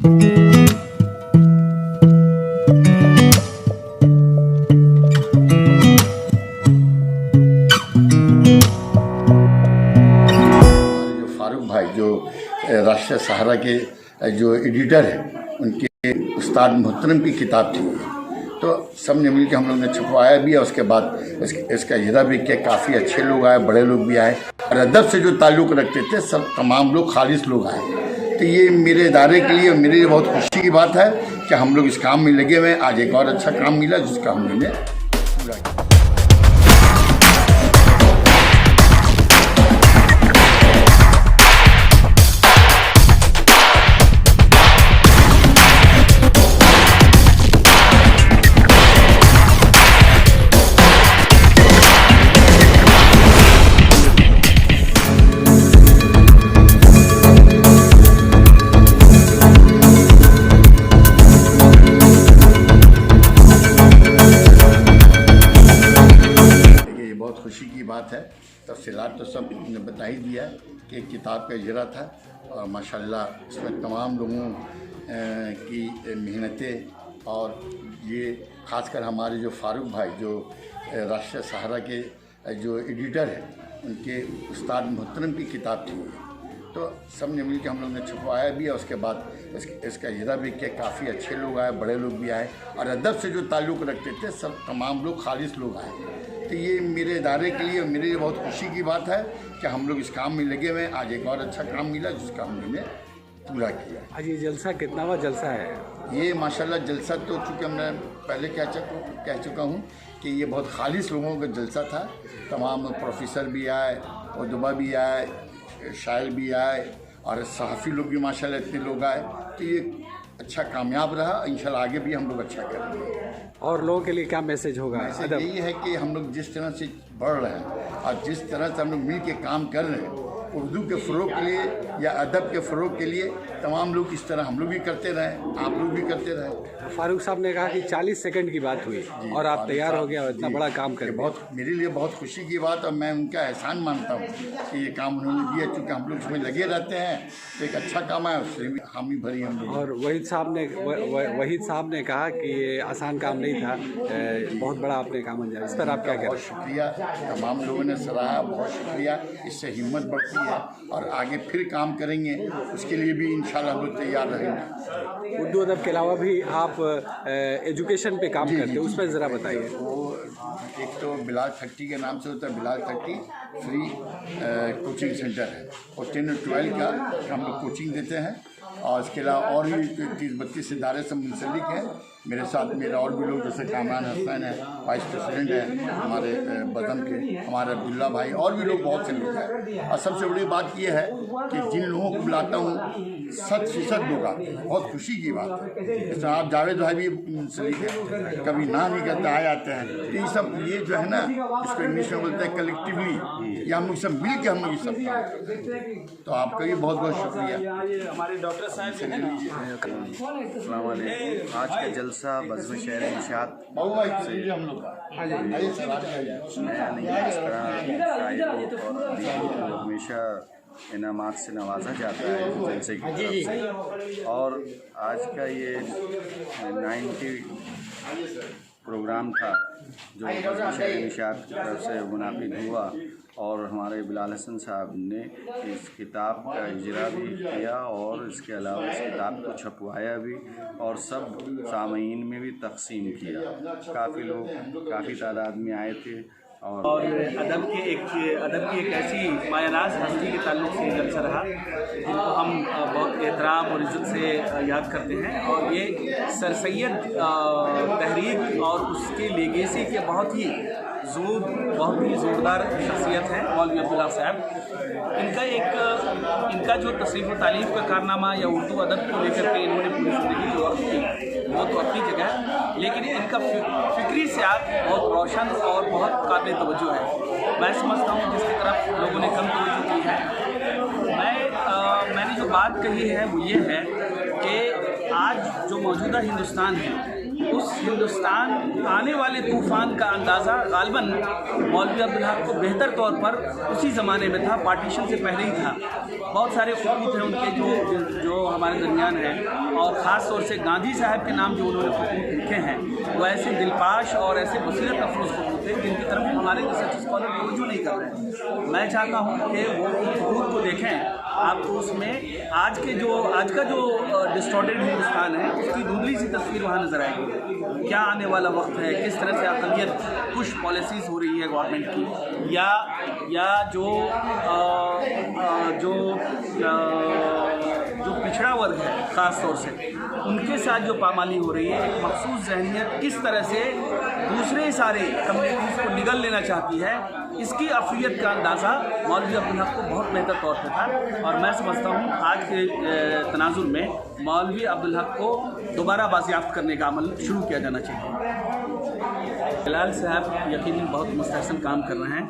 फारूक भाई जो राष्ट्रीय सहारा के जो एडिटर हैं, उनके उस्ताद मोहतरम की किताब थी, तो सब ने मिलकर हम लोग ने छपवाया भी है। उसके बाद इसका इजरा भी किया। काफ़ी अच्छे लोग आए, बड़े लोग भी आए, और अदब से जो ताल्लुक़ रखते थे सब तमाम लोग खालिस लोग आए। तो ये मेरे इदारे के लिए मेरे लिए बहुत खुशी की बात है कि हम लोग इस काम में लगे हुए हैं। आज एक और अच्छा काम मिला जिसका हम लोगों ने पूरा किया। खुशी की बात है। तफसीलात तो सब ने बता ही दिया कि किताब का इजरा था, और माशाल्लाह इसमें तमाम लोगों की मेहनतें, और ये ख़ासकर हमारे जो फारूक भाई जो राष्ट्रीय सहारा के जो एडिटर हैं, उनके उस्ताद मोहतरम की किताब थी, तो सब ने मिलकर हम लोग ने छपवाया भी है। उसके बाद इसका इजरा भी किया। काफ़ी अच्छे लोग आए, बड़े लोग भी आए, और अदब से जो ताल्लुक़ रखते थे सब तमाम लोग खालिस लोग आए। तो ये मेरे इदारे के लिए मेरे लिए बहुत खुशी की बात है कि हम लोग इस काम में लगे हुए हैं। आज एक और अच्छा काम मिला जिसका हम लोगों ने पूरा किया। आज ये जलसा कितनावा जलसा है? ये माशाल्लाह जलसा तो चूँकि मैं पहले कह चुका हूँ कि ये बहुत खालिस लोगों का जलसा था। तमाम प्रोफेसर भी आए, उदबा भी आए, शायर भी आए, और सहाफ़ी लोग भी माशाल्लाह इतने लोग आए। तो ये अच्छा कामयाब रहा। इंशाल्लाह आगे भी हम लोग अच्छा करेंगे। और लोगों के लिए क्या मैसेज होगा? मैसेज यही है कि हम लोग जिस तरह से बढ़ रहे हैं और जिस तरह से हम लोग मिल के काम कर रहे हैं, उर्दू के फ़रोग़ के लिए या अदब के फ़रोग़ के लिए तमाम लोग इस तरह हम लोग भी करते रहें, आप लोग भी करते रहें। फारूक साहब ने कहा कि 40 सेकंड की बात हुई और आप तैयार हो गया और इतना बड़ा काम कर। बहुत मेरे लिए बहुत खुशी की बात, और मैं उनका एहसान मानता हूँ कि ये काम उन्होंने दिया। चूँकि हम लोग इसमें लगे रहते हैं तो एक अच्छा काम है, उससे भी हामी भरी हम लोग। और वहीद साहब ने कहा कि ये आसान काम नहीं था, बहुत बड़ा आपने काम अंजाम। इस पर आप क्या कहें? बहुत शुक्रिया, तमाम लोगों ने सराहा, बहुत शुक्रिया। इससे हिम्मत बढ़ती है और आगे फिर काम करेंगे, उसके लिए भी इंशाल्लाह हम लोग तैयार रहेंगे। उर्दू अदब के अलावा भी आप एजुकेशन पे काम करते हो, उस पर ज़रा बताइए। वो एक तो बिलाल खट्टी के नाम से होता है, बिलाल खट्टी फ्री कोचिंग सेंटर है, और 10 और 12 का हम लोग कोचिंग देते हैं। और इसके अलावा और भी 30-32 इदारे से मुंसलिक हैं मेरे साथ। मेरे और भी लोग जैसे कामरान हसन है, वाइस प्रेसिडेंट हैं हमारे बदम के, हमारे अब्दुल्ला भाई, और भी लोग बहुत से लोग हैं। और सबसे बड़ी बात यह है कि जिन लोगों को बुलाता हूँ 100% लोग आते हैं। बहुत खुशी की बात है। जैसे आप जावेद भाई भी मुंसलिक है, कभी ना नहीं करते, आ जाते हैं। तो ये सब ये जो है ना, इसको इंग्लिश में बोलते हैं कलेक्टिवली, या हम लोग सब मिल के हम लोग ये सब काम। तो आपका भी बहुत बहुत शुक्रिया। हमारे डॉक्टर साहब से आज का जलसा बज़्म शहर इंशात हम लोग हमेशा इनामात से नवाजा जाता है जलसे की तरफ से। और आज का ये 90 प्रोग्राम था जो बज़्म शहर इंशात की तरफ से मुनाकिद हुआ, और हमारे बिलाल हसन साहब ने इस किताब का इजरा भी किया, और इसके अलावा इस किताब को छपवाया भी, और सब सामीन में भी तकसीम किया। काफ़ी लोग काफ़ी तादाद में आए थे। और अदब की एक ऐसी मायनाज हस्ती के ताल्लुक से जलसा रहा जिनको हम बहुत एहतराम और इज़्ज़त से याद करते हैं। और ये सर सैयद तहरीक और उसके लेगेसी के बहुत ही ज़ोरदार शख्सियत है मौलवी अब्दुल्ला साहब। इनका जो तसरीफ़ व तालीफ़ का कारनामा या उर्दू अदब को लेकर के इन्होंने पूरी ज़िंदगी वक्त की, वो तो अपनी जगह है, लेकिन इनका फ़िक्री सियाक़ बहुत रोशन और बहुत काबिल तवज्जो है। मैं समझता हूँ जिसकी तरफ लोगों ने कम तवज्जो की है। मैंने जो बात कही है वो ये है कि आज जो मौजूदा हिंदुस्तान है, उस हिंदुस्तान आने वाले तूफ़ान का अंदाज़ा गालिबन मौलवी अब्दुल हक को बेहतर तौर पर उसी ज़माने में था, पार्टीशन से पहले ही था। बहुत सारे खतूत हैं उनके जो हमारे दरमियान हैं, और ख़ास तौर से गांधी साहब के नाम जो उन्होंने खतूत लिखे हैं वो ऐसे दिलपाश और ऐसे बसीरत अफरोज़ खतूत हैं जिनकी तरफ हमारे रिसर्च स्कॉलर तवज्जो नहीं कर रहे हैं। मैं चाहता हूँ कि वो खतूत को देखें, आपको उसमें आज का जो डिस्टॉर्टेड हिंदुस्तान है उसकी धुंधली सी तस्वीर वहाँ नज़र आएगी। क्या आने वाला वक्त है, किस तरह से अक़लियत कुछ पॉलिसीज़ हो रही है गवर्नमेंट की, या जो पिछड़ा वर्ग है ख़ास तौर से उनके साथ जो पामाली हो रही है, एक मखसूस ज़हनियत किस तरह से दूसरे सारे कम्युनिटीज़ को निगल लेना चाहती है, इसकी अफ़लियत का अंदाज़ा मौलवी अब्दुल हक को बहुत बेहतर तौर पे था। और मैं समझता हूँ आज के तनाजुर में मौलवी अब्दुल हक को दोबारा बाजियाफ्त करने का अमल शुरू किया जाना चाहिए। बिलाल साहब यकीनन बहुत मुस्तहसन काम कर रहे हैं।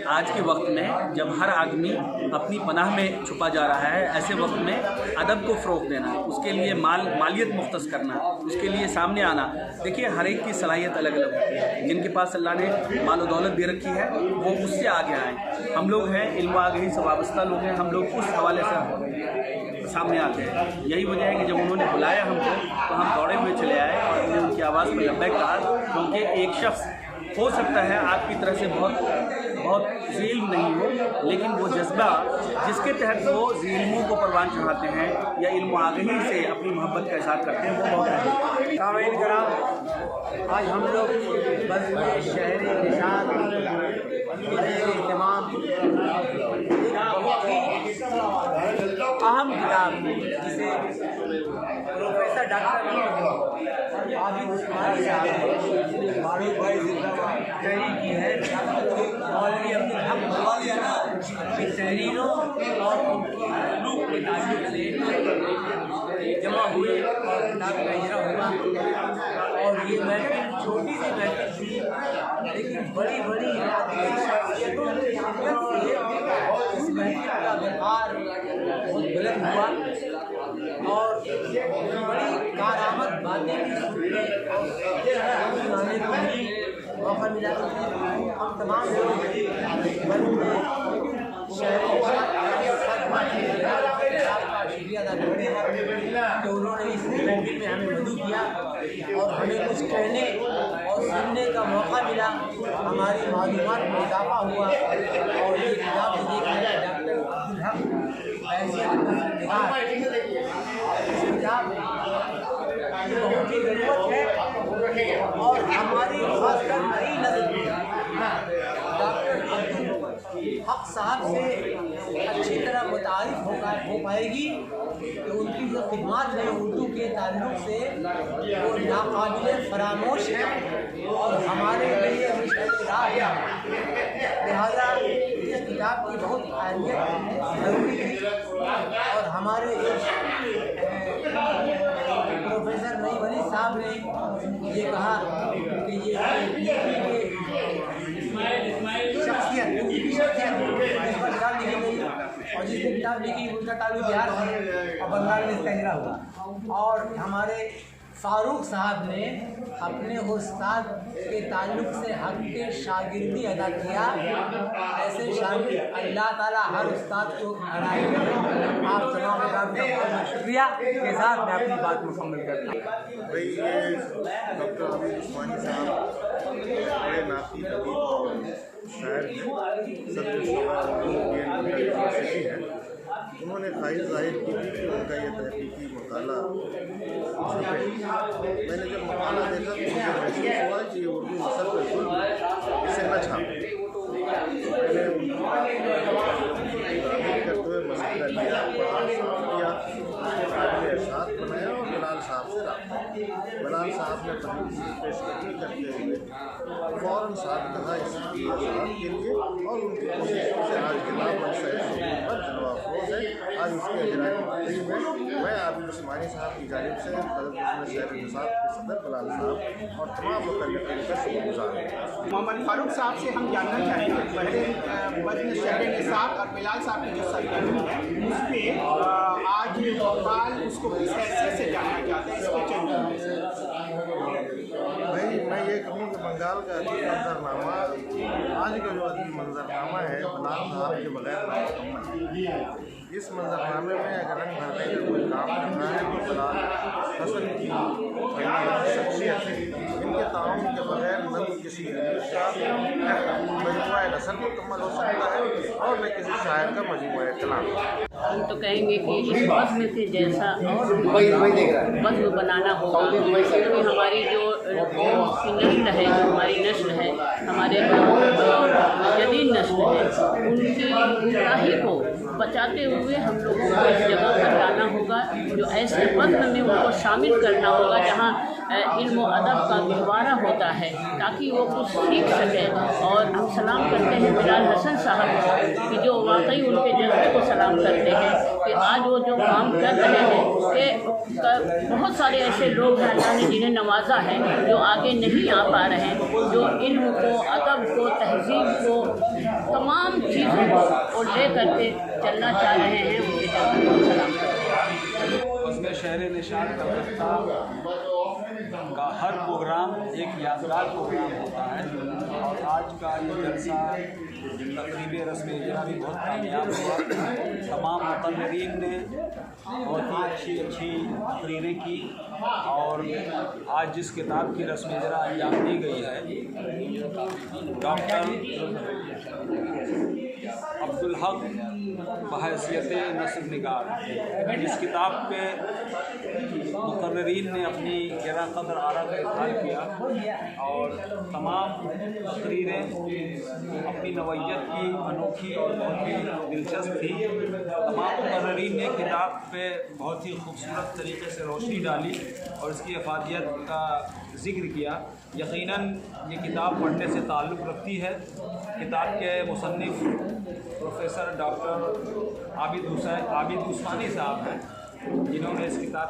आज के वक्त में जब हर आदमी अपनी पनाह में छुपा जा रहा है, ऐसे वक्त में अदब को फ़रोग़ देना, उसके लिए मालियत मुख्तस करना, उसके लिए सामने आना। देखिए, हर एक की सलाहियत अलग अलग होती है। जिनके पास अल्लाह ने माल दौलत दे रखी है वो उससे आगे आएँ। हम लोग हैं इल्म आगही से वाबस्ता लोग हैं, हम लोग उस हवाले से सामने आते हैं। यही वजह है कि जब उन्होंने बुलाया हमको तो हम दौड़े हुए चले आए और हमने उनकी आवाज़ में लब्बैक कहा, क्योंकि एक शख्स हो सकता है आपकी तरह से बहुत ज़िल्म नहीं हो, लेकिन वो जज्बा जिसके तहत वो ज़िल्मों को परवान चढ़ाते हैं या इल्म आगही से अपनी मोहब्बत का इज़हार करते हैं, वो बहुत है। सामीन कराम, आज हम लोग बज़्म शहर निशात इमाम अहम किताब जिसे प्रोफेसर डॉक्टर आबिद उस्मानी साहब ने मारूफ भाई तहरीर की है। मौलवी अब्दुल हक की तहरीरों और उनकी के ताल्लुक से जमा हुए और किताब का इजरा हुआ। और ये महफिल छोटी सी महफिल थी, लेकिन बड़ी बड़ी शख्सियतों की शिरकत से इस महफिल का व्यापार बहुत बुलंद हुआ और बड़ी कारामद बातें भी सुनने और सुनाने को मिली, मौका मिला। हम तमाम लोग शुक्रिया अदा करते हैं कि उन्होंने इस महफिल में हमें मदद किया और हमें कुछ कहने और सुनने का मौका मिला, हमारी मालूमात में इजाफा हुआ। और ये किताब देखकर डॉक्टर अब्दुल हक किताब बहुत ही ज़रूरत है और हमारी खासकर नई नस्ल डॉक्टर अब्दुल हक साहब से अच्छी तरह मुतारिफ हो पाएगी कि उनकी जो खिदमत है उर्दू के ताल्लुक से वो नाकाबिल फरामोश है और हमारे लिए राह है। लिहाजा इस किताब की बहुत अहमियत ज़रूरी थी और हमारे प्रोफेसर नई वली साहब ने ये कहा कि ये शख्सियत जिस पर किताब लिखी गई और जिसने किताब लिखी उसका ताल्लुक बिहार से और बंगाल में इसका हिजरा हुआ। और हमारे फारूक साहब ने अपने उस्ताद के ताल्लुक से हक के शागिर्दी अदा किया। ऐसे शागिर्द अल्लाह ताला हर उस्ताद को अनाई करें। आप तमाम का बहुत शुक्रिया के साथ मैं अपनी बात मुकम्मल करता हूँ। भाई ये डॉक्टर आबिद उस्मानी साहब बड़े नाती शायर सदर यूनिवर्सिटी है। उन्होंने ख्वाहिश जाहिर की थी कि उनका ये तहकीकी मकाला छपे। मैंने जब मकाला देखा तो मुझे महसूस हुआ कि ये उर्दू नस्ल पर जुल्म इसे न छापे। मैंने करते हुए मसला लिया, साथ बनाया और बिलाल साहब से रहा। बिलाल साहब ने पेशकदमी करते हुए फ़ौरन साथ कहा इसकी वजाहत के लिए और उनकी कोशिशों से आज किताब पर जलवा अफरोज़ है। आज उसके इजराई तकरीब में मैं आबिद उस्मानी साहब की जानिब से शहर निसात के सदर बिलाल साहब और तमाम मुकल्लिफ़ीन का शुक्रगुज़ार हूँ। मोहम्मद फारूक साहब से हम जानना चाहेंगे पहले बज़्म शहर निसात और बिलाल साहब की जो सरगर्मी है उस पर आज इकबाल उसको किस हैसियत से जानना चाहते हैं, इसको चाहिए। भाई मैं ये कहूँ कि बंगाल का अदबी मंजरनामा आज का जो अदबी मंजरनामा है बिलाल साहब के बगैर नामुकम्मल है। इस मंजरनामे में अगर रंग भरने का कोई काम करना है तो बिलाल हसन की शख्सियत है। इनके ताउन के बगैर न तो किसी का मजमूआ नसर मुकम्मल हो सकता है और न किसी शायर का मजमूआ कलाम। हम तो कहेंगे कि इस बज़्म से जैसा और बज़्म बनाना होगा, क्योंकि हमारी जो नस्ल है, जो हमारी नस्ल है, हमारे जदीद नस्ल है, उनकी गुमराही को बचाते हुए हम लोगों को इस जगह पर लाना होगा, जो ऐसे बज़्म में उनको शामिल करना होगा जहाँ इल्म व अदब का गहवारा होता है, ताकि वो कुछ सीख सकें। और हम सलाम करते हैं बिलाल हसन साहब कि जो वाकई उनके जज्बे को सलाम करते हैं कि आज वो जो काम कर रहे हैं कि बहुत सारे ऐसे लोग हैं अल्लाह ने जिन्हें नवाजा है, जो आगे नहीं आ पा रहे हैं, जो इल्म को, अदब को, तहज़ीब को, तमाम चीज़ों को ले करके चलना चाह रहे हैं। उनके जज्बे को सलाम करते हैं। उसमें शहर निशान कलकत्ता का हर प्रोग्राम एक यादगार प्रोग्राम होता है और आज का ये जलसा तकरीब रस्म इजरा भी बहुत कामयाब हुआ। तमाम मुक़र्रिरीन ने बहुत ही अच्छी तकरीरें की और आज जिस किताब की रस्म इजरा अंजाम दी गई है, डॉक्टर अब्दुल हक बहैसियत नस्र निगार, इस किताब पे मुक़र्रिरीन ने अपनी गिरा कदर आरा का इज़हार किया और तमाम तकरीरें अपनी नवैयत की अनोखी और बहुत ही दिलचस्प थी। तमाम मुक़र्रिरीन ने किताब पे बहुत ही खूबसूरत तरीके से रोशनी डाली और इसकी अफादियत का ज़िक्र किया। यकीनन ये किताब पढ़ने से ताल्लुक़ रखती है। किताब के मुसन्निफ़ प्रोफेसर डॉक्टर आबिद उस्मानी साहब हैं, जिन्होंने इस किताब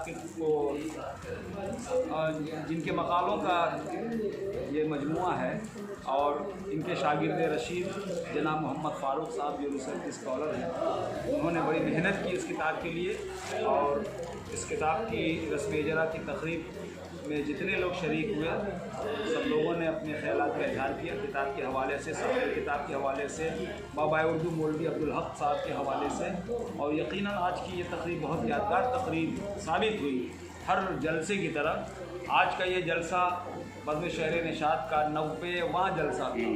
जिनके मकालों का ये मजमुआ है और इनके शागिर्द रशीद जनाब मोहम्मद फ़ारूक साहब जो रिसर्च स्कॉलर हैं, उन्होंने बड़ी मेहनत की इस किताब के लिए और इस किताब की रस्म इजरा की तक़रीब में जितने लोग शरीक हुए सब लोगों ने अपने ख़यालात का इज़हार किया। किताब के हवाले से, साहिब किताब के हवाले से, बाबा उर्दू मौलवी अब्दुल हक साहब के हवाले से, और यकीनन आज की ये तकरीब बहुत यादगार तकरीब साबित हुई। हर जलसे की तरह आज का ये जलसा बज़्म शहर निशात का 90वां जलसा था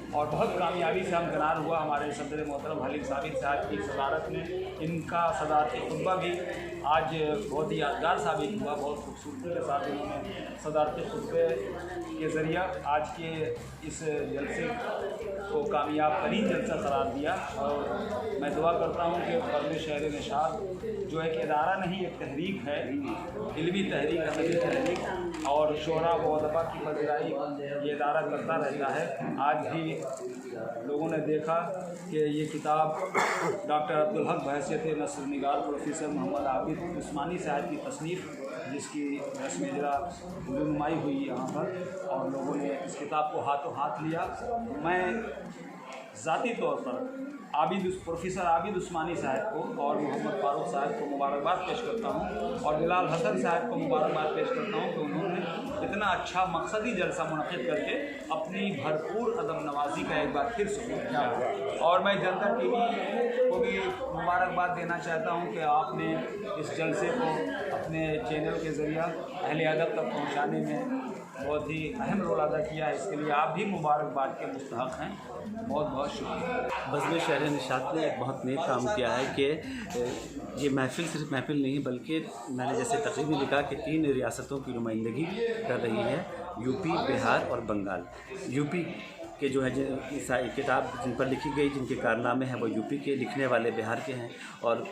और बहुत कामयाबी से हमकनार हुआ। हमारे सदर मोहतरम हलीम साबित साहब की सदारत में इनका सदारती खुतबा भी आज बहुत ही यादगार साबित हुआ। बहुत खूबसूरती के साथ इन्होंने सदारती खुतबे के ज़रिए आज के इस जलसे को कामयाब तरीन जलसा करार दिया और मैं दुआ करता हूँ कि बज़्म शहर निशात जो एक इदारा नहीं, एक तहरीक है, इल्मी तहरीक, अदबी तहरीक और शोरा व अदबा की पज़िराई ये इदारा करता रहता है। आज भी लोगों ने देखा कि ये किताब डॉक्टर अब्दुल हक बहैसियत नस्र निगार प्रोफेसर मोहम्मद आबिद उस्मानी साहब की तसनीफ़, जिसकी रस्म इजरा नुमाई हुई यहाँ पर और लोगों ने इस किताब को हाथों हाथ लिया। मैं ज़ाती तौर पर प्रोफेसर आबिद उस्मानी साहब को और मोहम्मद फ़ारूक साहब को मुबारकबाद पेश करता हूँ और बिलाल हसन साहब को मुबारकबाद पेश करता हूँ कि उन्होंने इतना अच्छा मकसदी जलसा मुनक़िद करके अपनी भरपूर अदब नवाजी का एक बार फिर सबूत किया। और मैं जनता टीवी को भी मुबारकबाद देना चाहता हूँ कि आपने इस जलसे को अपने चैनल के ज़रिए अहले अदब तक पहुँचाने में बहुत ही अहम रोल अदा किया है। इसके लिए आप भी मुबारकबाद के मुस्तहक़ हैं। बहुत बहुत शुक्रिया। बज़्म शहर निशात ने एक बहुत नेक काम किया है कि ये महफ़िल सिर्फ महफ़िल नहीं बल्कि मैंने जैसे तक़रीर में लिखा कि 3 रियासतों की नुमाइंदगी कर रही है, यूपी, बिहार और बंगाल। यूपी के जो है किताब जिन पर लिखी गई, जिनके कारनामे हैं वो यूपी के, लिखने वाले बिहार के हैं और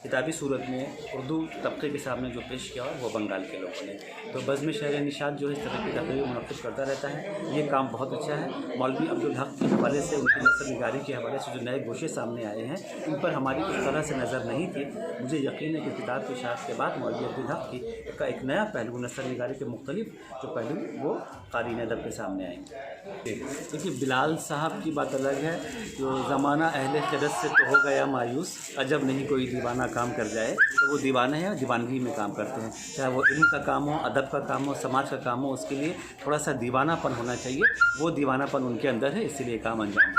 किताबी सूरत में उर्दू तबके के सामने जो पेश किया वो बंगाल के लोगों ने। तो बज़्म शहर निशात जो इस तरह की तकरीर मुनक़िद करता रहता है, ये काम बहुत अच्छा है। मौलवी अब्दुल हक के हवाले से, उनकी नस्र निगारी के हवाले से जो नए गोशे सामने आए हैं, इन पर हमारी उस तरह से नज़र नहीं थी। मुझे यकीन है कि किताब की शायद के बाद मौलवी अब्दुल हक का एक नया पहलू, नस्र निगारी के मुख्तलिफ जो पहलू वो क़ारीन अदब के सामने आएंगे। देखिए, बिलाल साहब की बात अलग है, जो ज़माना अहले ख़िदत से तो हो गया मायूस, अजब नहीं कोई दीवाना काम कर जाए। तो वो दीवाने हैं, दीवानगी में काम करते हैं, चाहे वो इल्म का काम हो, अदब का काम हो, समाज का काम हो, उसके लिए थोड़ा सा दीवानापन होना चाहिए। वो दीवानापन उनके अंदर है, इसीलिए काम अंजाम।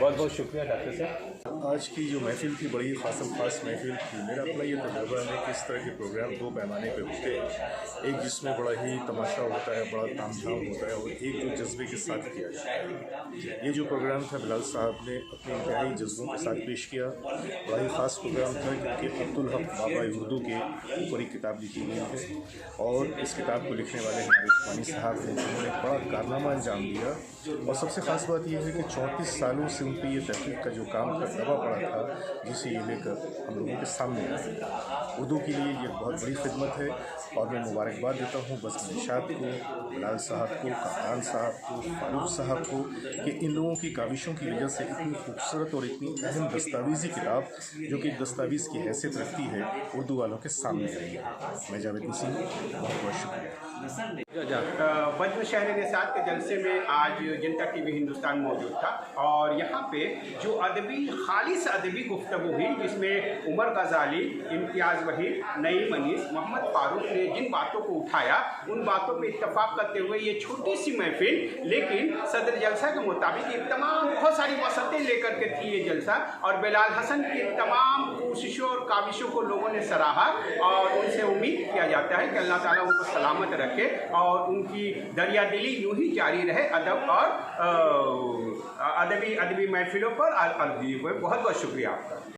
बहुत बहुत शुक्रिया डॉक्टर साहब। आज की जो महफिल थी बड़ी ख़ास महफिल थी। मेरा अपना ये तजुर्बा है कि इस तरह के प्रोग्राम दो पैमाने पे होते हैं, एक जिसमें बड़ा ही तमाशा होता है, बड़ा तामझाम होता है, और एक जो जज्बे के साथ किया जाता है। ये जो प्रोग्राम था बिलाल साहब ने अपने इंतहाई जज्बों के साथ पेश किया। बड़ा ही ख़ास प्रोग्राम था क्योंकि अब्दुल हक बाबा उर्दू के ऊपर एक किताब लिखी गई है और इस किताब को लिखने वाले हमारे उस्मानी साहब ने उन्होंने बड़ा कारनामा अंजाम दिया। और सबसे ख़ास बात यह है कि 34 सालों से उन पर यह तहकीक का जो काम था दबा पड़ा था, जिसे ये लेकर हम लोगों के सामने आया। उर्दू के लिए ये बहुत बड़ी खिदमत है और मैं मुबारकबाद देता हूँ बस निशात को, बिलाल साहब को, कप्तान साहब को, फारूक साहब को कि इन लोगों की काविशों की वजह से इतनी खूबसूरत और इतनी अहम दस्तावेज़ी किताब जो कि दस्तावेज़ की हैसियत रखती है उर्दू वालों के सामने आई है। मैं जावेद नसीम, बहुत बहुत शुक्रिया। बज्म शहर निसात के जलसे में आज जनता टीवी हिंदुस्तान मौजूद था और यहाँ पे जो अदबी खालिस अदबी गुफ्तगू हुई जिसमें उमर गजाली, इम्तियाज़ वहीद, नईम अनीस, मोहम्मद फारूक ने जिन बातों को उठाया उन बातों पे इत्तफाक करते हुए ये छोटी सी महफिल लेकिन सदर जलसा के मुताबिक ये तमाम बहुत सारी वसतें लेकर के थी ये जलसा और बिलाल हसन की तमाम कोशिशों और काविशों को लोगों ने सराहा और उनसे उम्मीद किया जाता है कि अल्लाह ताला उनको सलामत रखे और उनकी दरिया दिली यूं ही जारी रहे अदब और अदबी महफिलों पर। बहुत बहुत शुक्रिया आपका।